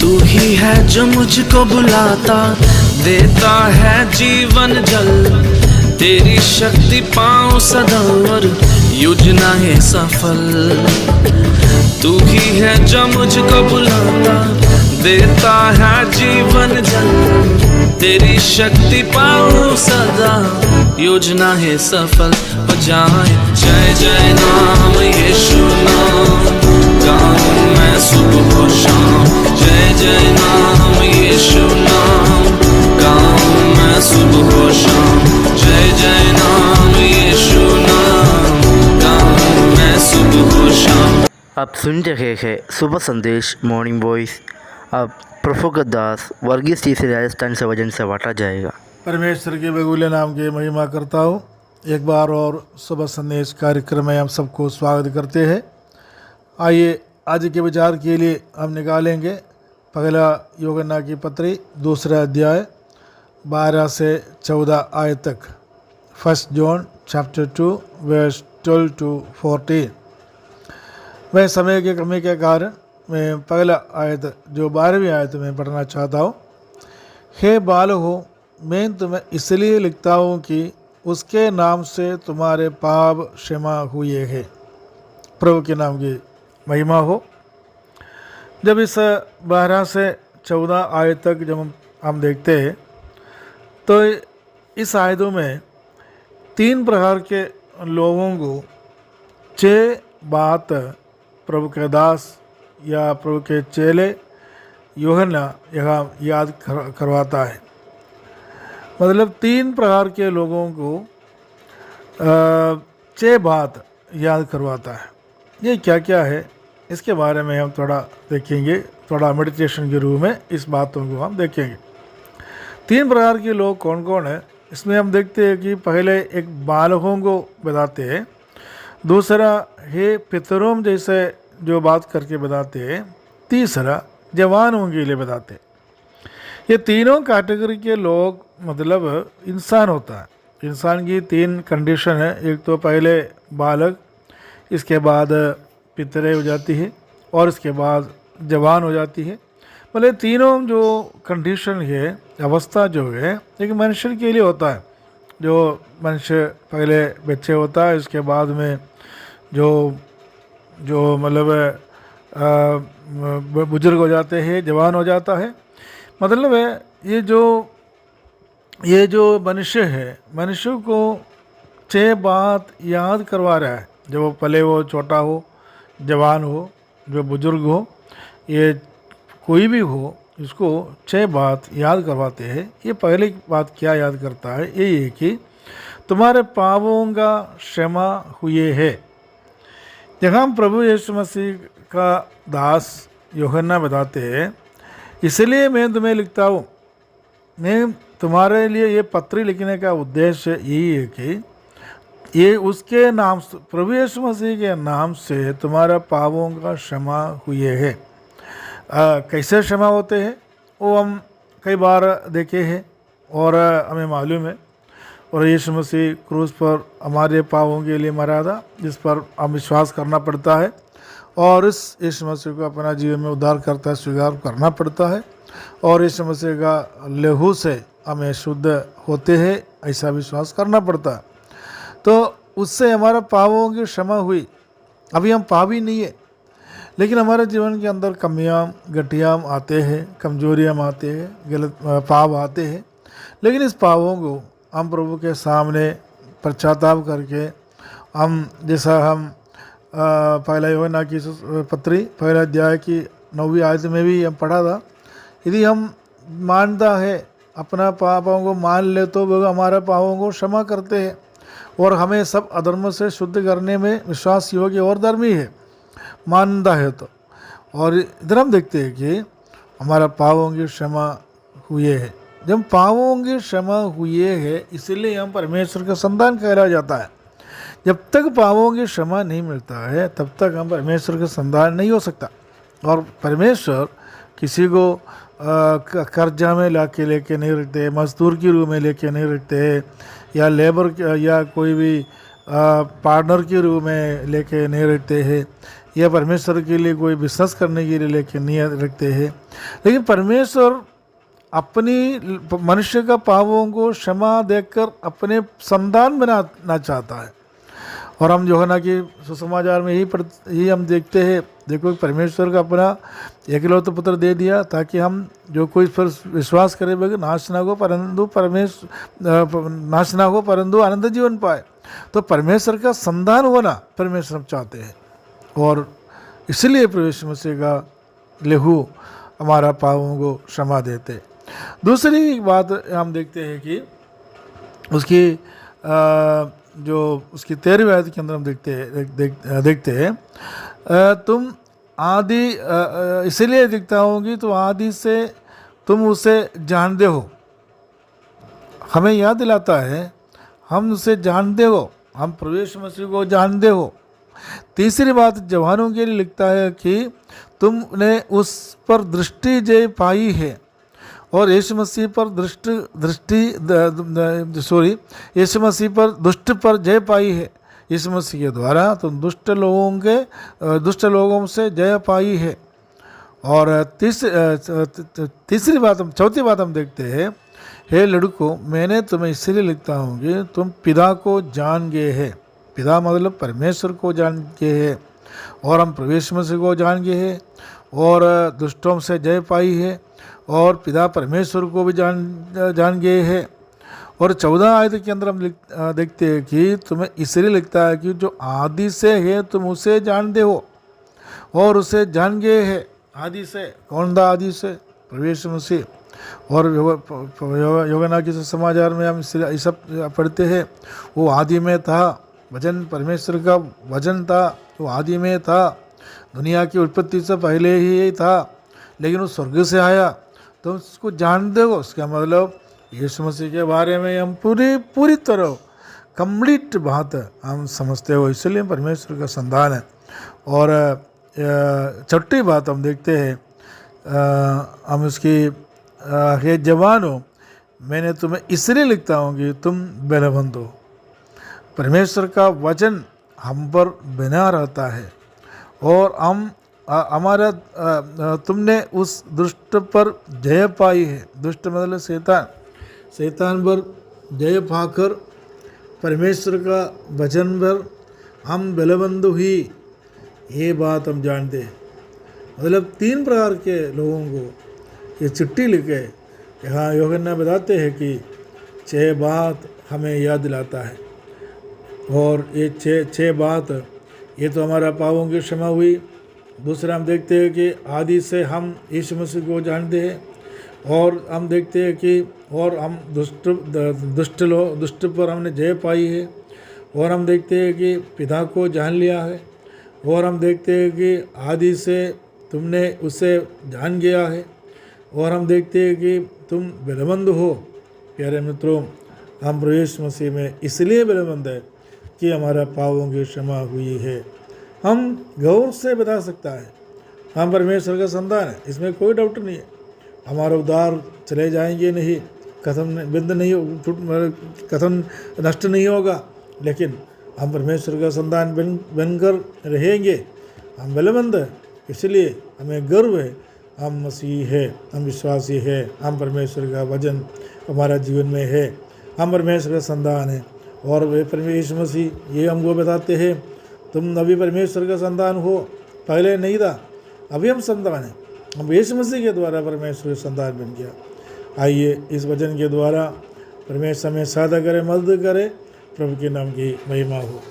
तू ही है जो मुझको बुलाता, देता है जीवन जल। तेरी शक्ति पाऊं सदा और योजना है सफल। तू ही है जो मुझको बुलाता, देता है जीवन जल। तेरी शक्ति पाऊं सदा योजना है सफल। बजाए जय जय नाम यीशु नाम, गाऊं मैं सुबह शाम। जय जय नाम यीशु नाम, गाऊं मैं सुबह शाम। जय जय नाम यीशु नाम, गाऊं मैं सुबह शाम। आप सुन रहे हैं सुबह संदेश मॉर्निंग वॉइस। अब प्रफुल्ल दास वर्गीस जी से राजस्थान से वजन से बांटा जाएगा। परमेश्वर के बगुले नाम की महिमा करता हूँ। एक बार और सुबह संदेश कार्यक्रम में हम सबको स्वागत करते हैं। आइए आज के विचार के लिए हम निकालेंगे पहला यूहन्ना की पत्री दूसरा अध्याय 12 से 14 आयत तक। 1 जॉन चैप्टर 2 वर्स 12 to 14। वह समय की कमी के कारण मैं पहला आयत जो 12वीं आयत में पढ़ना चाहता हूँ। हे बालकों, मैं तुम्हें इसलिए लिखता हूँ कि उसके नाम से तुम्हारे पाप क्षमा हुए हैं। प्रभु के नाम की महिमा हो। जब इस 12 से 14 आयत तक जब हम देखते हैं तो इस आयतों में 3 प्रकार के लोगों को 6 बात प्रभु के दास या प्रभु के चेले यूहन्ना यहाँ याद करवाता है। मतलब 3 प्रकार के लोगों को 6 बात याद करवाता है। ये क्या क्या है इसके बारे में हम थोड़ा देखेंगे, थोड़ा मेडिटेशन के रूप में इस बातों को हम देखेंगे। 3 प्रकार के लोग कौन कौन है इसमें हम देखते हैं कि पहले एक बालकों को बताते हैं, दूसरा हे पितरों जैसे जो बात करके बताते हैं, तीसरा जवानों के लिए बताते हैं। ये तीनों कैटेगरी के लोग मतलब इंसान होता है। इंसान की 3 कंडीशन है। एक तो पहले बालक, इसके बाद पितरे हो जाती है और इसके बाद जवान हो जाती है। मतलब तीनों जो कंडीशन है, अवस्था जो है एक मनुष्य के लिए होता है। जो मनुष्य पहले बच्चे होता है, इसके बाद में जो मतलब बुजुर्ग हो जाते हैं, जवान हो जाता है। मतलब है ये जो मनुष्य है, मनुष्य को 6 बात याद करवा रहा है। जब वो पले हो, छोटा हो, जवान हो, जो बुजुर्ग हो, ये कोई भी हो, इसको 6 बात याद करवाते हैं। ये पहली बात क्या याद करता है, यही है कि तुम्हारे पापों का क्षमा हुए है। जहाँ प्रभु यीशु मसीह का दास यूहन्ना बताते हैं, इसलिए मैं तुम्हें लिखता हूँ। मैं तुम्हारे लिए ये पत्री लिखने का उद्देश्य यही है कि ये उसके नाम से, प्रभु यीशु मसीह के नाम से तुम्हारा पापों का क्षमा हुए है। कैसे क्षमा होते हैं वो हम कई बार देखे हैं और हमें मालूम है। और यीशु मसीह क्रूस पर हमारे पापों के लिए मरा था, जिस पर हम विश्वास करना पड़ता है और इस यीशु मसीह को अपना जीवन में उद्धारकर्ता स्वीकार करना पड़ता है। और यीशु मसीह का लहू से हमें शुद्ध होते हैं, ऐसा विश्वास करना पड़ता है। तो उससे हमारा पापों की क्षमा हुई। अभी हम पापी नहीं है, लेकिन हमारे जीवन के अंदर कमियां घटियां आते हैं, कमजोरियां आते हैं, गलत पाप आते हैं। लेकिन इस पापों को हम प्रभु के सामने पश्चाताप करके हम जैसा हम पहला यूहन्ना की पत्री पहला अध्याय की 9वीं आयत में भी हम पढ़ा था, यदि हम मानता है, अपना पापों को मान ले तो वो हमारे पापों को क्षमा करते हैं और हमें सब अधर्म से शुद्ध करने में विश्वास योग्य और धर्मी है, मानता है तो। और इधर हम देखते हैं कि हमारा पापों की क्षमा हुए है। जब पापों की क्षमा हुए है, इसलिए हम परमेश्वर का संतान कहला जाता है। जब तक पापों की क्षमा नहीं मिलता है, तब तक हम परमेश्वर का संतान नहीं हो सकता। और परमेश्वर किसी को कर्जा में लेके नहीं रखते, मजदूर के रूप में लेके नहीं रखते, या लेबर या कोई भी पार्टनर के रूप में लेके नहीं रखते हैं, या परमेश्वर के लिए कोई बिजनेस करने के लिए लेके नियत रखते हैं, लेकिन परमेश्वर अपनी मनुष्य का पापों को क्षमा देकर अपने संतान बनाना चाहता है। और हम यूहन्ना की सुसमाचार में यही हम देखते हैं, देखो परमेश्वर का अपना एकलौता पुत्र दे दिया ताकि हम जो कोई पर विश्वास करे बगैर नाश ना हो परंतु अनंत जीवन पाए। तो परमेश्वर का संतान होना परमेश्वर हम चाहते हैं, और इसलिए प्रभु मसीह का लहू हमारा पापों को क्षमा देते। दूसरी बात हम देखते हैं कि उसकी जो उसकी 13वीं आयत के अंदर हम देखते हैं तुम आदि इसलिए दिखता हूँ कि तुम आदि से तुम उसे जानते हो। हमें याद दिलाता है हम उसे जानते हो, हम प्रभु मसीह को जानते हो। तीसरी बात जवानों के लिए लिखता है कि तुमने उस पर दृष्टि जय पाई है, और यीशु मसीह पर यीशु मसीह पर दुष्ट पर जय पाई है। यीशु मसीह के द्वारा तुम दुष्ट लोगों से जय पाई है। और चौथी बात हम देखते हैं, हे लड़कों मैंने तुम्हें इसलिए लिखता हूँ कि तुम पिता को जान गए हैं। पिता मतलब परमेश्वर को जान गए हैं, और हम प्रभु मसीह को जान गए हैं, और दुष्टों से जय पाई है, और पिता परमेश्वर को भी जान गए हैं। और 14 आयत के अंदर हम देखते हैं कि तुम्हें इसलिए लिखता है कि जो आदि से है तुम उसे जानते हो और उसे जान गए हैं। आदि से कौन था? आदि से प्रभु मसीह। और यूहन्ना के समाचार में हम ये सब पढ़ते हैं, वो आदि में था, वचन परमेश्वर का वचन था, वो आदि में था, दुनिया की उत्पत्ति से पहले ही था, लेकिन वो स्वर्ग से आया। तो उसको जानते हो, उसका मतलब यीशु मसीह के बारे में हम पूरी तरह कंप्लीट बात हम समझते हो, इसलिए परमेश्वर का संतान है। और छठी बात हम देखते हैं, हम उसकी हे जवान हो मैंने तुम्हें इसलिए लिखता हूँ कि तुम बलवंत हो। परमेश्वर का वचन हम पर बना रहता है, और हम हमारा तुमने उस दुष्ट पर जय पाई है। दुष्ट मतलब शैतान पर जय पाकर परमेश्वर का वचन पर हम बलवंत हुई, ये बात हम जानते हैं। मतलब 3 प्रकार के लोगों को ये चिट्ठी लिखे यहाँ यूहन्ना बताते हैं कि 6 बात हमें याद दिलाता है, और ये 6 बात, ये तो हमारा पापों की क्षमा हुई। दूसरा हम देखते हैं कि आदि से हम यीशु मसीह को जानते हैं, और हम देखते हैं कि और हम दुष्ट पर हमने जय पाई है, और हम देखते हैं कि पिता को जान लिया है, और हम देखते हैं कि आदि से तुमने उसे जान गया है, और हम देखते हैं कि तुम बलवंत हो। प्यारे मित्रों, हम प्रभु यीशु मसीह में इसलिए बलवंत है कि हमारा पापों की क्षमा हुई है। हम गौर से बता सकता है हम परमेश्वर का संतान है, इसमें कोई डाउट नहीं है। हमारा उद्धार चले जाएंगे नहीं, कथन नष्ट नहीं होगा, लेकिन हम परमेश्वर का संतान बनकर रहेंगे। हम बलवंत है, इसलिए हमें गर्व है, हम मसीह है, हम विश्वासी है, हम परमेश्वर का वचन हमारा जीवन में है, हम परमेश्वर का संतान है। और वे परमेश्वर मसीह ये हमको बताते हैं, तुम अभी परमेश्वर का संतान हो, पहले नहीं था, अभी हम संतान हैं। हम यीशु मसीह के द्वारा परमेश्वर का संतान बन गया। आइए इस वचन के द्वारा परमेश्वर हमें सहायता करे, मदद करे। प्रभु के नाम की महिमा हो।